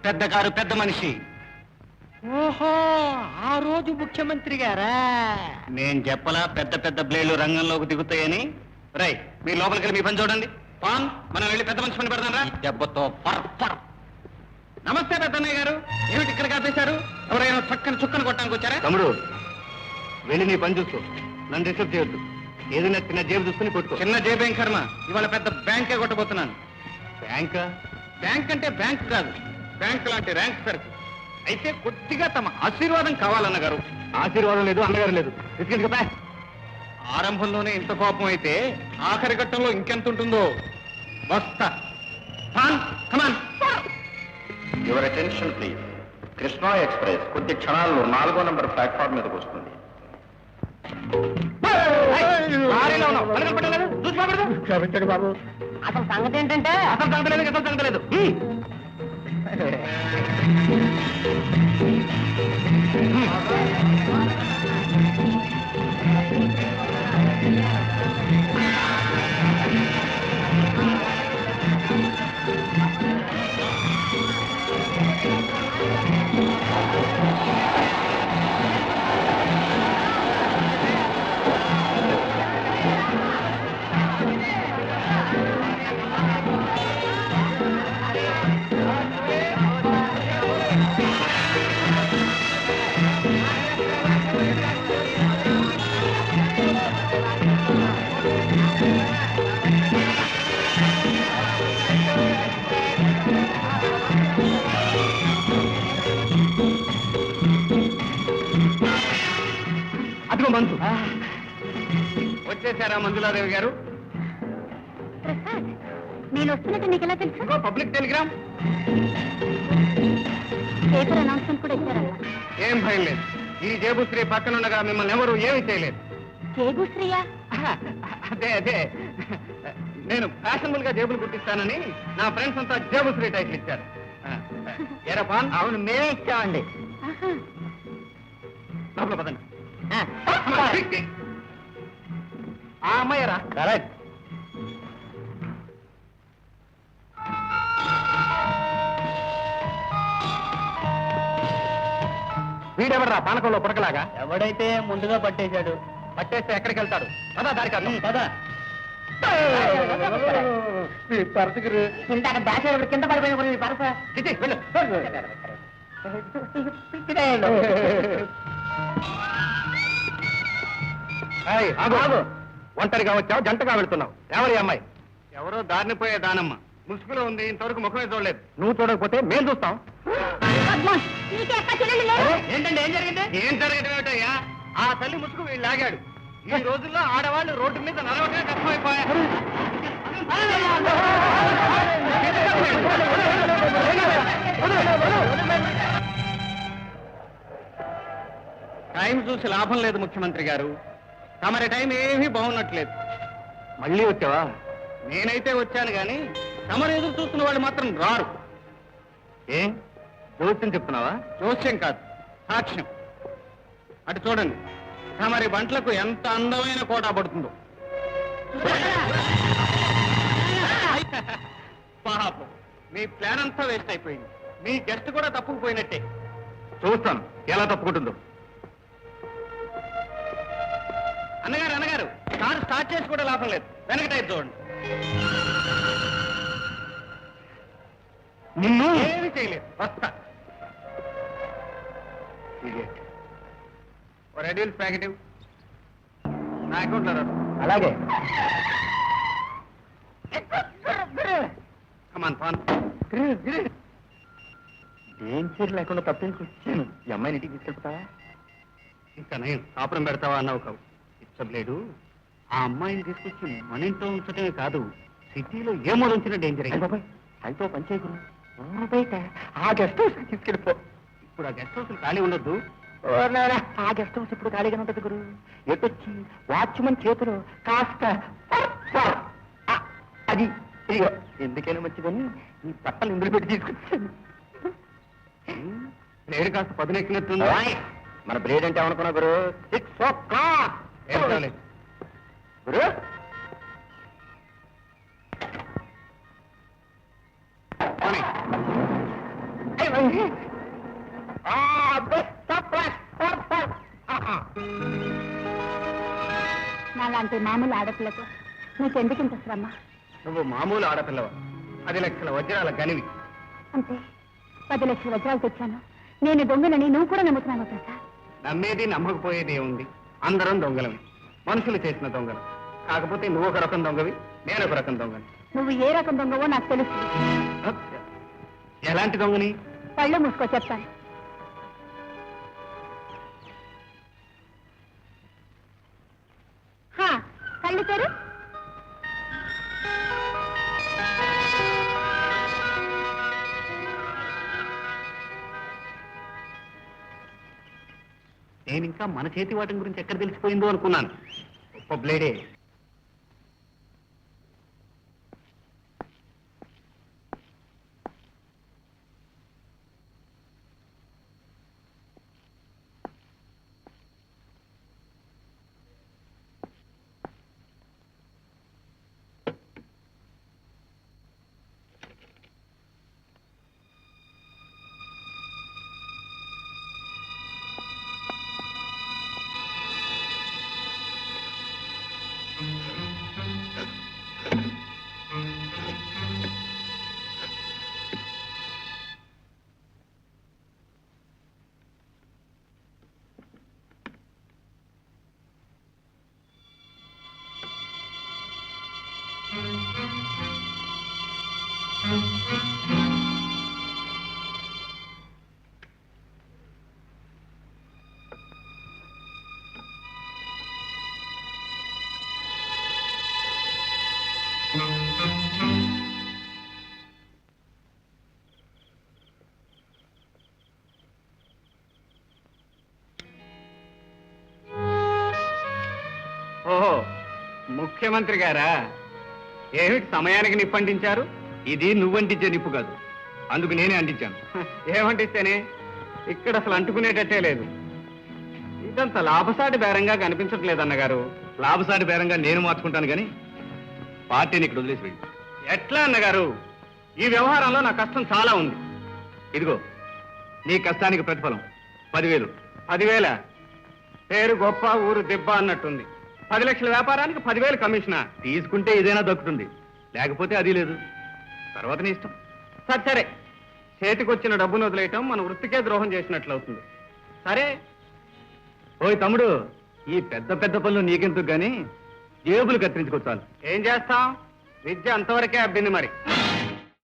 పెద్ద కారు పెద్ద మనిషి. ఓహో, ఆ రోజు ముఖ్యమంత్రి గారా? నేను చెప్పలా పెద్ద పెద్ద బ్లేడ్లు రంగంలోకి దిగుతాయని. రై, మీ లోపలికి వెళ్ళి మీ పని చూడండి. పాన్, మనం వెళ్ళి పెద్ద మనిషి పని పెడతాం రా. దెబ్బతో ఫర్. నమస్తే పెద్దన్నయ్య గారు, ఏమిటి ఇక్కడ కాపేశారు? ఎవరైనా చక్కని చుక్కను కొట్టడానికి వచ్చారా? తమ్ముడు, వెళ్ళి నీ పని చూసుకో, నన్ను డిస్టర్బ్ చేయొద్దు. ఏదైనా చిన్న జేబు చూసుకుని కొట్టుకో. చిన్న జేబేం కర్మ, ఇవాళ పెద్ద బ్యాంకే కొట్టబోతున్నాను. బ్యాంకా? బ్యాంక్ అంటే బ్యాంక్ కాదు, బ్యాంక్ లాంటి ర్యాంక్ సరుకు. అయితే కొద్దిగా తమ ఆశీర్వాదం కావాలన్నగారు. ఆశీర్వాదం లేదు, అన్నగారు లేదు. తీసుకెళ్ళి కదా. ఆరంభంలోనే ఇంత కోపం అయితే ఆఖరి ఘట్టంలో ఇంకెంత ఉంటుందో. వస్తా. Come on. Your attention please. Krishna express కొద్ది క్షణాల్లో 4వ నంబర్ ప్లాట్ఫామ్ మీదకి వస్తుంది. క్షమించండి బాబు. అసలు సంగతి ఏంటంటే అసలు సంగతి లేదు. అదిగో మంచు. వచ్చేసారా మంజులాదేవి గారు? ప్రసాద్, నేను వస్తున్నట్టు నీకు ఎలా తెలుసు? Public Telegram. పేపర్ అనౌన్స్మెంట్ కూడా ఇచ్చారన్నా. ఏం భయం లేదు. ఈ జేబుశ్రీ పక్కనుండగా మిమ్మల్ని ఎవరు ఏమీ చేయలేదు. జేబుశ్రీయా? అదే నేను ఫ్యాషనబుల్ గా జేబులు కుట్టిస్తానని నా ఫ్రెండ్స్ అంతా జేబుశ్రీ టైటిల్ ఇచ్చారు. ఎరా పాన్? అవును, మేమే ఇచ్చామండి. లోపల పదండి. ఆ అమ్మాయరా? కరెక్ట్. వీడెవడరా పానకంలో పుడకలాగా? ఎవడైతే ముందుగా పట్టేశాడు. పట్టేస్తే ఎక్కడికి వెళ్తాడు? పదా దారికి వెళ్దాం. పదా. ఇందాక దాచి కింద పడిపోయిన పరస. చిచి, వెళ్ళు. ఏయ్, ఆగు. ఒంటరిగా వచ్చావు, జంటగా వెళ్తున్నావు. ఎవరి అమ్మాయి? ఎవరో దారిని పోయే దానమ్మ. ముసుగులో ఉంది, ఇంతవరకు ముఖమే చూడలేదు. నువ్వు చూడకపోతే మేము చూస్తాం. ఏంటండి, ఏం జరిగింది? ఏం జరగడం ఏమిటయ్యా? ఆ తల్లి ముసుగు వీళ్ళు లాగాడు. ఈ రోజుల్లో ఆడవాళ్ళు రోడ్డు మీద నడవటమే కష్టమైపోయారు. టైం చూసి లాభం లేదు ముఖ్యమంత్రి గారు. తమరి టైం ఏమీ బాగున్నట్లేదు. మళ్ళీ వచ్చావా? నేనైతే వచ్చాను గాని తమరు ఎదురు చూస్తున్న వాళ్ళు మాత్రం రారు. ఏ జోస్యం చెప్తున్నావా? జోస్యం కాదు, సాక్ష్యం. అటు చూడండి, తమరి బంట్లకు ఎంత అందమైన కోటా పడుతుందో. పాపం, మీ ప్లాన్ అంతా వేస్ట్ అయిపోయింది. మీ గెస్ట్ కూడా తప్పుకుపోయినట్టే. చూస్తాను ఎలా తప్పుకుంటుందో. అన్నగారు, కారు స్టార్ట్ చేసి కూడా లాభం లేదు. వెనక టైర్ చూడండి. నిన్ను ఏమీ చేయలేదు. వస్తా. రెడ్యూల్ ప్యాకెట్ నా అకౌంట్లో రాదు. అలాగే. కమాన్ పాన్. డేంజర్ లేకుండా తప్పించుకొచ్చాను. ఈ అమ్మాయిని ఇంటికి తీసుకెళ్తావా? ఇంకా నేను కాపురం పెడతావా అన్నావు కావు. ఇచ్చలేదు. ఆ అమ్మాయిని తీసుకొచ్చి మన ఇంట్లో ఉంచటమే కాదు, సిటీలో ఏ మూల ఉంచిన డేంజర్. అయితే పంచాయకులు ఊరు బయట ఆ గెస్ట్ హౌస్ తీసుకెళ్ళిపో. ఇప్పుడు ఆ గెస్ట్ హౌస్ ఖాళీ ఉండొద్దు. ఆ గెస్ట్ హౌస్ ఇప్పుడు ఖాళీగానే ఉంటుంది గురు. ఎటొచ్చి వాచ్మన్ చేతులు కాస్త అది ఇదిగో. ఎందుకైనా మంచిదని ఈ బట్టలు ఇందులో పెట్టి తీసుకొచ్చాను. బ్లేడ్ కాస్త పదునెక్కినట్టుంది. మన బ్లేడ్ అంటే ఏమనుకున్నా గురు? 6 o'clock. ఏం కాలేదు గురు. పోనీ. నాలాంటి మామూలు ఆడపిల్లతో నీకెందుకు ఇంత శ్రమ? నువ్వు మామూలు ఆడపిల్లవ, 10 లక్షల వజ్రాల గనివి. అంతే 10 లక్షల వజ్రాలు తెచ్చాను. నేను దొంగలని నువ్వు కూడా నమ్ముతున్నావు ప్రసాద్. నమ్మేది నమ్మకపోయేది ఏముంది, అందరం దొంగలమే, మనుషులు చేసిన దొంగలు. కాకపోతే నువ్వు ఒక రకం దొంగవి, నేను ఒక రకం దొంగని. నువ్వు ఏ రకం దొంగవో నాకు తెలుసు. ఎలాంటి దొంగని? పళ్ళు మూసుకో చెప్తాను. కళ్ళు తెరు. నేను ఇంకా మన చేతి వాటం గురించి ఎక్కడ తెలిసిపోయిందో అనుకున్నాను. గొప్ప బ్లేడే. ఓహో, ముఖ్యమంత్రి గారా? ఏమిటి సమయానికి నిప్పంటించారు? ఇది నువ్వంటించే నిప్పు కాదు, అందుకు నేనే అంటించాను. ఏమంటిస్తేనే? ఇక్కడ అసలు అంటుకునేటట్టే లేదు. ఇదంతా లాభసాటి బేరంగా కనిపించట్లేదు అన్నగారు. లాభసాటి బేరంగా నేను మార్చుకుంటాను కానీ పార్టీని ఇక్కడ వదిలేసి వెళ్ళి. ఎట్లా అన్నగారు? ఈ వ్యవహారంలో నా కష్టం చాలా ఉంది. ఇదిగో నీ కష్టానికి ప్రతిఫలం 10,000. 10,000? పేరు గొప్ప, ఊరు దిబ్బ అన్నట్టుంది. 10 లక్షల వ్యాపారానికి 10,000 కమిషనా? తీసుకుంటే ఇదైనా దక్కుతుంది, లేకపోతే అది లేదు. తర్వాత నీ ఇష్టం. సరే, చేతికొచ్చిన డబ్బును వదిలేయటం మన వృత్తికే ద్రోహం చేసినట్లు అవుతుంది. సరే. ఓయ్ తమ్ముడు, ఈ పెద్ద పెద్ద పనులు నీకెందుకు గాని జేబులు కత్తిరించుకోవచ్చు. ఏం చేస్తాం, విద్య అంతవరకే అబ్బింది మరి.